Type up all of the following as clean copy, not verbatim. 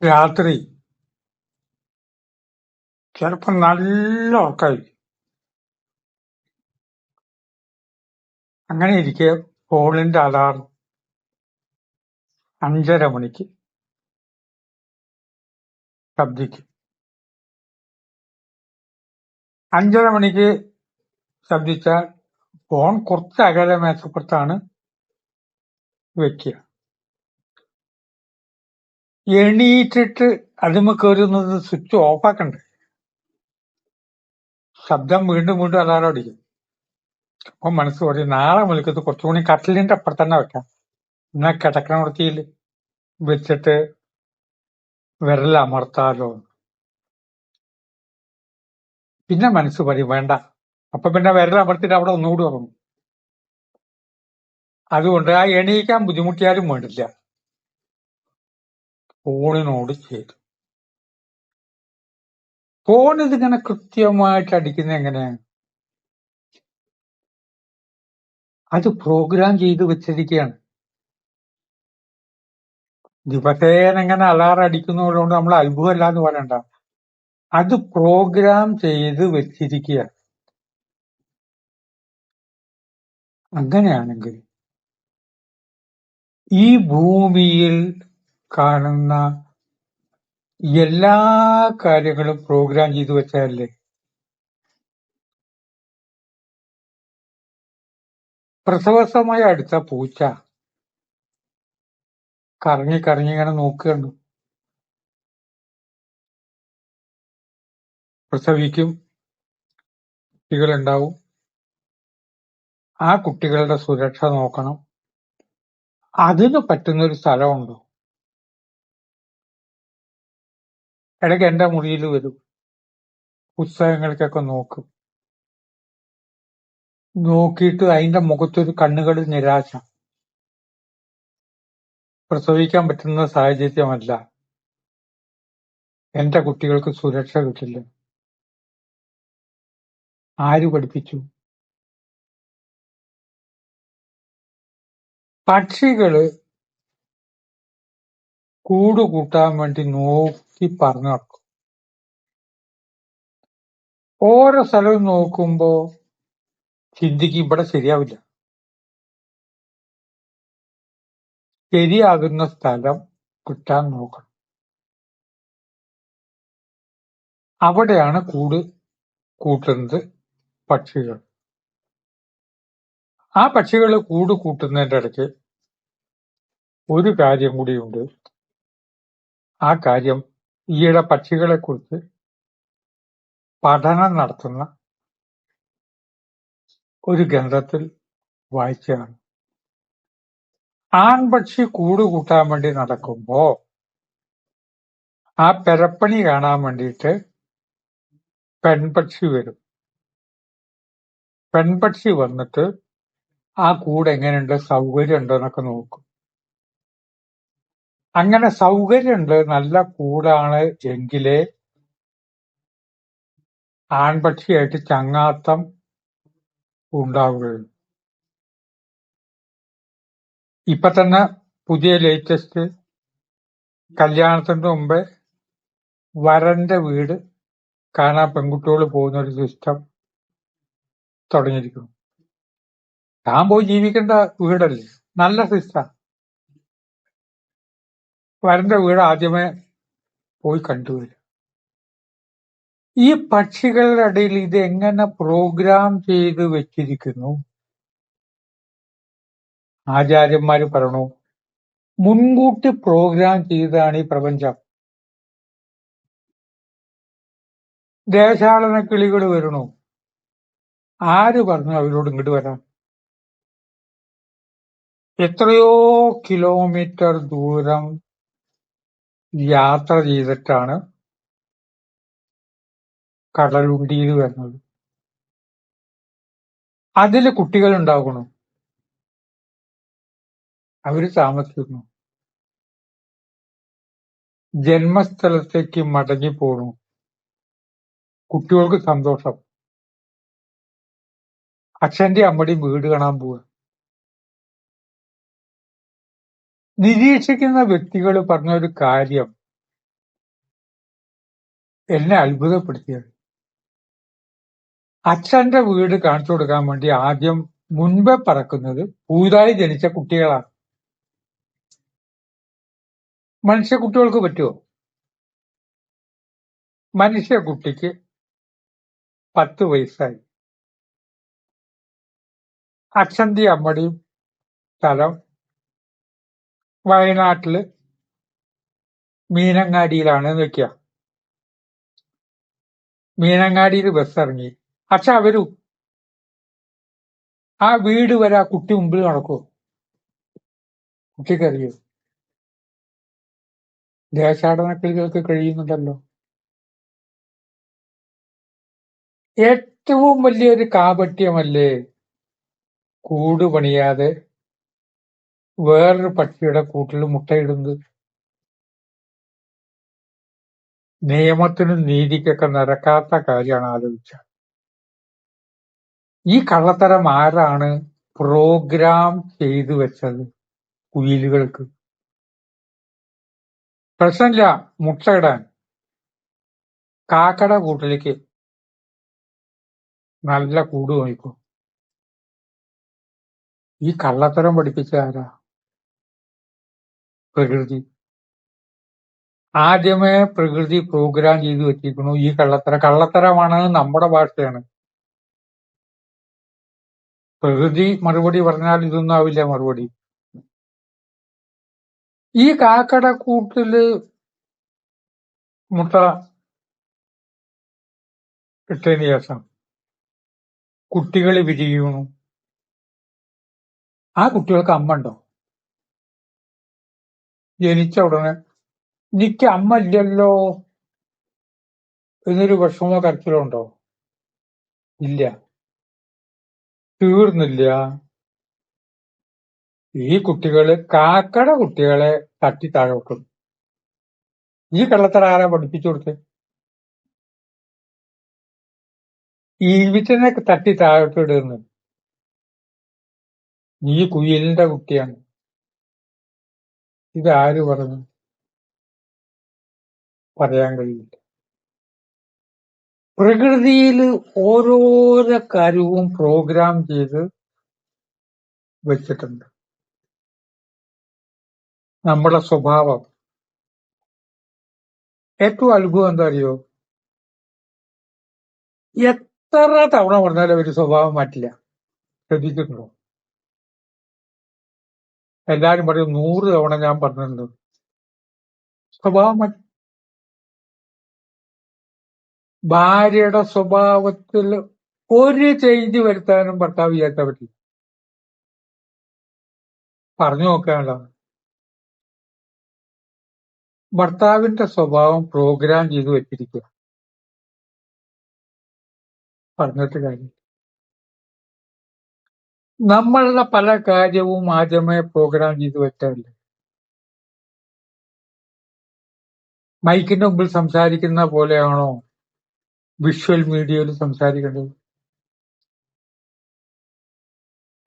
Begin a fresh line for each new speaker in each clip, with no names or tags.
രാത്രി ചിലപ്പോൾ നല്ല ഉറക്കമായിരിക്കും. അങ്ങനെ ഇരിക്കെ ഫോണിന്റെ അലാറം 5:30 മണിക്ക് ശബ്ദിക്കും. 5:30 മണിക്ക് ശബ്ദിച്ചാൽ ഫോൺ കുറച്ച് അകലെ മേശപ്പുറത്താണ് വെക്കുക. എണീറ്റിട്ട് അതിന്മേൽ കയറുന്നത് സ്വിച്ച് ഓഫാക്കണ്ടേ? ശബ്ദം വീണ്ടും വീണ്ടും അലാറം അടിക്കും. അപ്പൊ മനസ്സ് പറയും, നാളെ വിളിക്കുന്നത് കുറച്ചുകൂടി കട്ടിലിന്റെ അപ്പുറത്ത് തന്നെ വെക്കാം, എന്നാ കിടക്കണ വൃത്തിയിൽ വെച്ചിട്ട് വിരൽ അമർത്താലോ. പിന്നെ മനസ്സ് പറയും വേണ്ട, അപ്പൊ പിന്നെ വിരൽ അമർത്തിട്ട് അവിടെ ഒന്നുകൂടി ഉറങ്ങും. അതുകൊണ്ട് ആ എണീക്കാൻ ബുദ്ധിമുട്ടിയാലും വേണ്ടില്ല, ഫോണിനോട് ചെയ്തു. ഫോൺ ഇതിങ്ങനെ കൃത്യമായിട്ട് അടിക്കുന്നത് എങ്ങനെയാണ്? അത് പ്രോഗ്രാം ചെയ്ത് വെച്ചിരിക്കുകയാണ്. ദിവസേന ഇങ്ങനെ അലാറം അടിക്കുന്നതുകൊണ്ട് നമ്മൾ അത്ഭുതമല്ല എന്ന് പറയണ്ട, അത് പ്രോഗ്രാം ചെയ്ത് വെച്ചിരിക്കുകയാണ്. അങ്ങനെയാണെങ്കിൽ ഈ ഭൂമിയിൽ കാണുന്ന എല്ലാ കാര്യങ്ങളും പ്രോഗ്രാം ചെയ്തു വെച്ചാലേ. പ്രസവ സമയം അടുത്ത പൂച്ച കറങ്ങി കറങ്ങി ഇങ്ങനെ നോക്കുകയാണ്. പ്രസവിക്കും, കുട്ടികളുണ്ടാവും, ആ കുട്ടികളുടെ സുരക്ഷ നോക്കണം. അതിന് പറ്റുന്നൊരു സ്ഥലമുണ്ടോ? ഇടയ്ക്ക് എന്റെ മുറിയിൽ വരും, പുസ്തകങ്ങൾക്കൊക്കെ നോക്കും. നോക്കിയിട്ട് അതിന്റെ മുഖത്തൊരു കണ്ണുകൾ നിരാശ. പ്രസവിക്കാൻ പറ്റുന്ന സാഹചര്യമല്ല, എന്റെ കുട്ടികൾക്ക് സുരക്ഷ കിട്ടില്ല. ആര് പഠിപ്പിച്ചു? പക്ഷികള് കൂട് കൂട്ടാൻ വേണ്ടി നോക്കി പറഞ്ഞു നടക്കും. ഓരോ സ്ഥലവും നോക്കുമ്പോ ചിന്തിക്കും ഇവിടെ ശരിയാവില്ല. ശരിയാകുന്ന സ്ഥലം കിട്ടാൻ നോക്കണം. അവിടെയാണ് കൂട് കൂട്ടുന്നത് പക്ഷികൾ. ആ പക്ഷികൾ കൂട് കൂട്ടുന്നതിന്റെ ഇടയ്ക്ക് ഒരു കാര്യം കൂടിയുണ്ട്. ആ കാര്യം ഈയിടെ പക്ഷികളെ കുറിച്ച് പഠനം നടത്തുന്ന ഒരു ഗ്രന്ഥത്തിൽ വായിച്ചതാണ്. ആൺപക്ഷി കൂട് കൂട്ടാൻ വേണ്ടി നടക്കുമ്പോ ആ പെരപ്പണി കാണാൻ വേണ്ടിയിട്ട് പെൺപക്ഷി വരും. പെൺപക്ഷി വന്നിട്ട് ആ കൂട് എങ്ങനെയുണ്ട്, സൗകര്യം ഉണ്ടോ എന്നൊക്കെ നോക്കും. അങ്ങനെ സൗകര്യമുണ്ട്, നല്ല കൂടാണ് എങ്കിലേ ആൺപക്ഷിയായിട്ട് ചങ്ങാത്തം ഉണ്ടാവുകയുള്ളൂ. ഇപ്പൊ തന്നെ പുതിയ ലേറ്റസ്റ്റ് കല്യാണത്തിന് മുമ്പേ വരന്റെ വീട് കാണാൻ പെൺകുട്ടികൾ പോകുന്ന ഒരു സിസ്റ്റം തുടങ്ങിയിരിക്കുന്നു. ഞാൻ പോയി ജീവിക്കേണ്ട വീടല്ലേ, നല്ല സിസ്റ്റം. വരന്റെ വീട് ആദ്യമേ പോയി കണ്ടുവരും. ഈ പക്ഷികളുടെ ഇടയിൽ ഇത് എങ്ങനെ പ്രോഗ്രാം ചെയ്ത് വെച്ചിരിക്കുന്നു? ആചാര്യന്മാര് പറഞ്ഞു, മുൻകൂട്ടി പ്രോഗ്രാം ചെയ്താണ് ഈ പ്രപഞ്ചം. ദേശാടന കിളികൾ വരണു, ആര് പറഞ്ഞു അവരോട് ഇങ്ങോട്ട് വരാൻ? എത്രയോ കിലോമീറ്റർ ദൂരം യാത്ര ചെയ്തിട്ടാണ് കടലുണ്ടിയിൽ വരുന്നത്. അതില് കുട്ടികൾ ഉണ്ടാകണു, അവര് താമസിക്കുന്നു, ജന്മസ്ഥലത്തേക്ക് മടങ്ങി പോണു. കുട്ടികൾക്ക് സന്തോഷം. അച്ഛന്റെ അമ്മയുടെയും വീട് കാണാൻ പോവുക. നിരീക്ഷിക്കുന്ന വ്യക്തികൾ പറഞ്ഞ ഒരു കാര്യം, എന്നെ അത്ഭുതപ്പെടുത്തിയത്. അച്ഛന്റെ വീട് കാണിച്ചു കൊടുക്കാൻ വേണ്ടി ആദ്യം മുൻപേ പറക്കുന്നത് പുതുതായി ജനിച്ച കുട്ടികളാണ്. മനുഷ്യ കുട്ടികൾക്ക് പറ്റുമോ? മനുഷ്യ കുട്ടിക്ക് 10 വയസ്സായി. അച്ഛന്റെയും അമ്മയുടെയും സ്ഥലം വയനാട്ടില് മീനങ്ങാടിയിലാണെന്ന് വെക്കുക. മീനങ്ങാടിയിൽ ബസ് ഇറങ്ങി. അച്ഛാ വരൂ. ആ വീട് വരെ ആ കുട്ടി മുമ്പിൽ നടക്കുമോ? കുട്ടിക്കറിയോ? ദേശാടന കിളികൾക്ക് കഴിയുന്നുണ്ടല്ലോ. ഏറ്റവും വലിയൊരു കാപട്യമല്ലേ കൂട് പണിയാതെ വേറൊരു പക്ഷിയുടെ കൂട്ടിൽ മുട്ടയിടുന്നത്? നിയമത്തിനും നീതിക്കൊക്കെ നിരക്കാത്ത കാര്യമാണ് ആലോചിച്ചത്. ഈ കള്ളത്തരം ആരാണ് പ്രോഗ്രാം ചെയ്തു വെച്ചത്? കുയിലുകൾക്ക് പ്രശ്നമില്ല മുട്ടയിടാൻ. കാക്കയുടെ കൂട്ടിലേക്ക് നല്ല കൂട് നോക്കും. ഈ കള്ളത്തരം പഠിപ്പിച്ച ആരാ? പ്രകൃതി. ആദ്യമേ പ്രകൃതി പ്രോഗ്രാം ചെയ്തു വെച്ചിരിക്കുന്നു ഈ കള്ളത്തരമാണ് നമ്മുടെ ഭാഷയാണ്. പ്രകൃതി മറുപടി പറഞ്ഞാൽ ഇതൊന്നും ആവില്ല മറുപടി. ഈ കാക്കയുടെ കൂട്ടില് മുട്ട ഇട്ടതിന് ശേഷം കുട്ടികൾ വിരിയുന്നു. ആ കുട്ടികൾക്ക് അമ്മ ഉണ്ടോ? ജനിച്ച ഉടനെ എനിക്ക് അമ്മ ഇല്ലല്ലോ എന്നൊരു വിഷമോ കരച്ചിലോ ഉണ്ടോ? ഇല്ല. തീർന്നില്ല. ഈ കുട്ടികള് കാക്കയുടെ കുട്ടികളെ തട്ടി താഴോട്ടും. ഈ കള്ളത്തരം ആരാ പഠിപ്പിച്ചു കൊടുത്ത്? ഈവിച്ചനെ തട്ടി താഴോട്ട് ഇടുന്നു. ഈ കുയിലിന്റെ കുട്ടിയാണ്. ഇതാര് പറഞ്ഞു? പറയാൻ കഴിയില്ല. പ്രകൃതിയിൽ ഓരോരോ കാര്യവും പ്രോഗ്രാം ചെയ്ത് വെച്ചിട്ടുണ്ട്. നമ്മുടെ സ്വഭാവം ഏറ്റവും അത്ഭുതം എന്താ അറിയോ? എത്ര തവണ പറഞ്ഞാലും ഒരു സ്വഭാവം മാറ്റില്ല. ശ്രദ്ധിച്ചിട്ടുണ്ടോ? എല്ലാരും പറയും 100 തവണ ഞാൻ പറഞ്ഞിട്ടുണ്ട്. സ്വഭാവം മാറ്റി. ഭാര്യയുടെ സ്വഭാവത്തിൽ ഒരു ചേഞ്ച് വരുത്താനും ഭർത്താവ് വിചാരിച്ചാൽ പറ്റില്ല. പറഞ്ഞു നോക്കാനല്ലോ. ഭർത്താവിന്റെ സ്വഭാവം പ്രോഗ്രാം ചെയ്ത് വെച്ചിരിക്കുക. പറഞ്ഞിട്ട് കാര്യം. നമ്മളുടെ പല കാര്യവും ആദ്യമേ പ്രോഗ്രാം ചെയ്ത് വെച്ചതല്ലേ. മൈക്കിന്റെ മുമ്പിൽ സംസാരിക്കുന്ന പോലെയാണോ വിഷ്വൽ മീഡിയയിൽ സംസാരിക്കേണ്ടത്?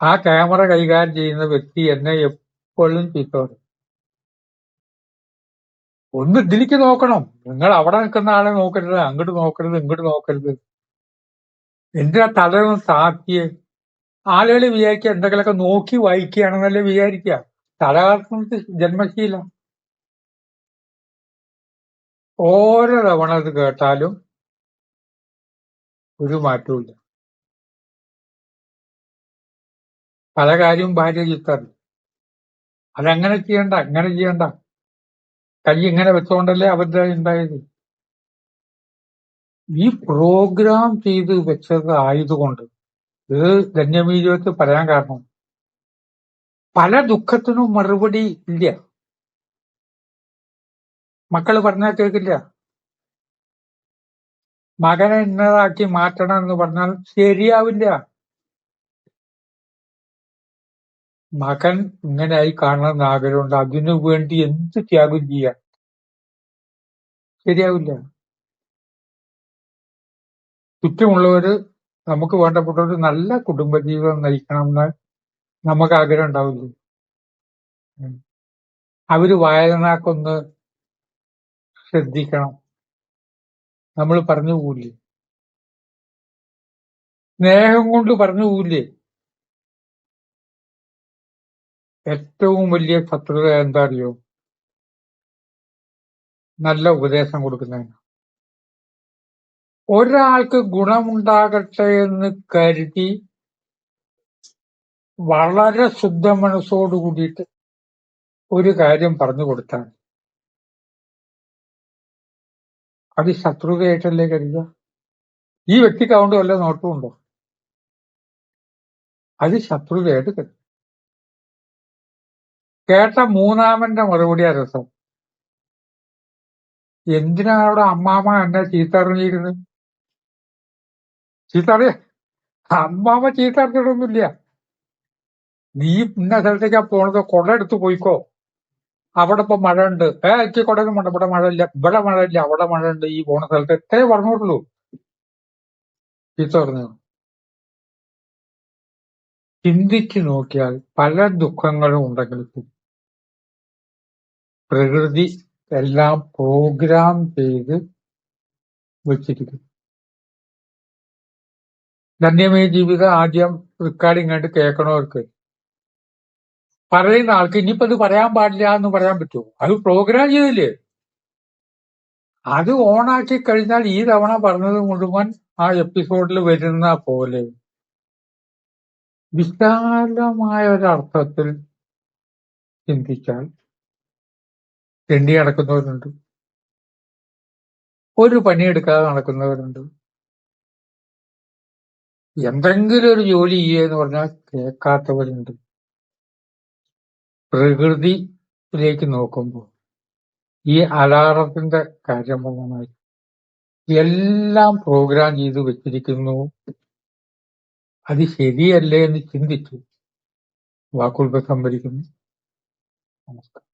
ആ ക്യാമറ കൈകാര്യം ചെയ്യുന്ന വ്യക്തി എന്നെ എപ്പോഴും ചീത്ത പറയും. ഒന്ന് ഇതിലേക്ക് നോക്കണം. നിങ്ങൾ അവിടെ നിൽക്കുന്ന ആളെ നോക്കരുത്, അങ്ങോട്ട് നോക്കരുത്, ഇങ്ങോട്ട് നോക്കരുത്. എന്തിനാ തലയൊന്ന് താക്കിയേ? ആളുകൾ വിചാരിക്കുക എന്തെങ്കിലുമൊക്കെ നോക്കി വായിക്കുകയാണെന്നല്ലേ വിചാരിക്കുക. തലകർക്കുന്നത് ജന്മശീലം. ഓരോ തവണ അത് കേട്ടാലും ഒരു മാറ്റവും ഇല്ല. പല കാര്യവും ഭാര്യ ചീത്തറിയും. അതങ്ങനെ ചെയ്യണ്ട, അങ്ങനെ ചെയ്യണ്ട. കൈ ഇങ്ങനെ വെച്ചുകൊണ്ടല്ലേ അബദ്ധം ഉണ്ടായത്. ഈ പ്രോഗ്രാം ചെയ്ത് വെച്ചത് ആയതുകൊണ്ട് ഇത് ധന്യമീജത്ത് പറയാൻ കാരണം പല ദുഃഖത്തിനും മറുപടി ഇല്ല. മക്കള് പറഞ്ഞാൽ കേൾക്കില്ല. മകനെ ഇന്നതാക്കി മാറ്റണം എന്ന് പറഞ്ഞാൽ ശരിയാവില്ല. മകൻ ഇങ്ങനെയായി കാണണമെന്ന് ആഗ്രഹമുണ്ട്, അതിനു വേണ്ടി എന്ത് ത്യാഗം ചെയ്യാം. ശരിയാവില്ല. ചുറ്റുമുള്ളവര് നമുക്ക് വേണ്ടപ്പെട്ടവര് നല്ല കുടുംബജീവിതം നയിക്കണമെന്ന് നമുക്ക് ആഗ്രഹം ഉണ്ടാവില്ലേ? അവര് വായനക്കൊന്ന് ശ്രദ്ധിക്കണം. നമ്മൾ പറഞ്ഞു പോവില്ലേ? സ്നേഹം കൊണ്ട് പറഞ്ഞു പോവില്ലേ? ഏറ്റവും വലിയ ശത്രുത എന്താ അറിയോ? നല്ല ഉപദേശം കൊടുക്കുന്നതിന്. ഒരാൾക്ക് ഗുണമുണ്ടാകട്ടെ എന്ന് കരുതി വളരെ ശുദ്ധ മനസ്സോട് കൂടിയിട്ട് ഒരു കാര്യം പറഞ്ഞു കൊടുത്താൽ അത് ശത്രുതയായിട്ടല്ലേ കരുതുക? ഈ വ്യക്തിക്ക് അതുകൊണ്ട് വല്ല നോട്ടമുണ്ടോ? അത് ശത്രുതയായിട്ട് കരുതും. കേട്ട മൂന്നാമന്റെ മറുപടി രസം. എന്തിനാണ് അവിടെ അമ്മാമ്മ എന്നെ ചീത്ത അറിഞ്ഞിരുന്നത്? ചീത്ത അറിയ അമ്മാമ്മ ചീത്ത അറിഞ്ഞിട്ടൊന്നുമില്ല. നീ ഇന്ന സ്ഥലത്തേക്കാ പോണത്, കുട എടുത്ത് പോയിക്കോ, അവിടെ ഇപ്പൊ മഴ ഉണ്ട്. എനിക്ക് കുടയൊന്നും വേണ്ട, ഇവിടെ മഴ ഇല്ല, ഇവിടെ മഴ ഇല്ല, അവിടെ മഴ ഉണ്ട്, ഈ പോണ സ്ഥലത്ത് എത്രേ പറഞ്ഞോട്ടുള്ളൂ. ചീത്ത പറഞ്ഞു. ചിന്തിച്ചു നോക്കിയാൽ പല ദുഃഖങ്ങളും ഉണ്ടെങ്കിൽ പ്രകൃതി എല്ലാം പ്രോഗ്രാം ചെയ്ത് വെച്ചിരിക്കും. ധന്യമേ ജീവിതം ആദ്യം റെക്കോർഡിംഗ് ആയിട്ട് കേൾക്കണവർക്ക് പറയുന്ന ആൾക്ക് ഇനിയിപ്പോ ഇത് പറയാൻ പാടില്ല എന്ന് പറയാൻ പറ്റുമോ? അത് പ്രോഗ്രാം ചെയ്തില്ലേ? അത് ഓണാക്കി കഴിഞ്ഞാൽ ഈ തവണ പറഞ്ഞത് മുഴുവൻ ആ എപ്പിസോഡിൽ വരുന്ന പോലെ വിശാലമായ ഒരർത്ഥത്തിൽ ചിന്തിച്ചാൽ തെണ്ടി നടക്കുന്നവരുണ്ട്, ഒരു പണിയെടുക്കാതെ നടക്കുന്നവരുണ്ട്, എന്തെങ്കിലും ഒരു ജോലി ചെയ്യുക പറഞ്ഞാൽ കേൾക്കാത്തവരുണ്ട്. പ്രകൃതിയിലേക്ക് നോക്കുമ്പോൾ ഈ അലാറത്തിന്റെ കാര്യം പറഞ്ഞാൽ എല്ലാം പ്രോഗ്രാം ചെയ്ത് വെച്ചിരിക്കുന്നു. അത് ശരിയല്ലേ എന്ന് ചിന്തിച്ചു വാക്കുകൾ സംഭരിക്കുന്നു. നമസ്കാരം.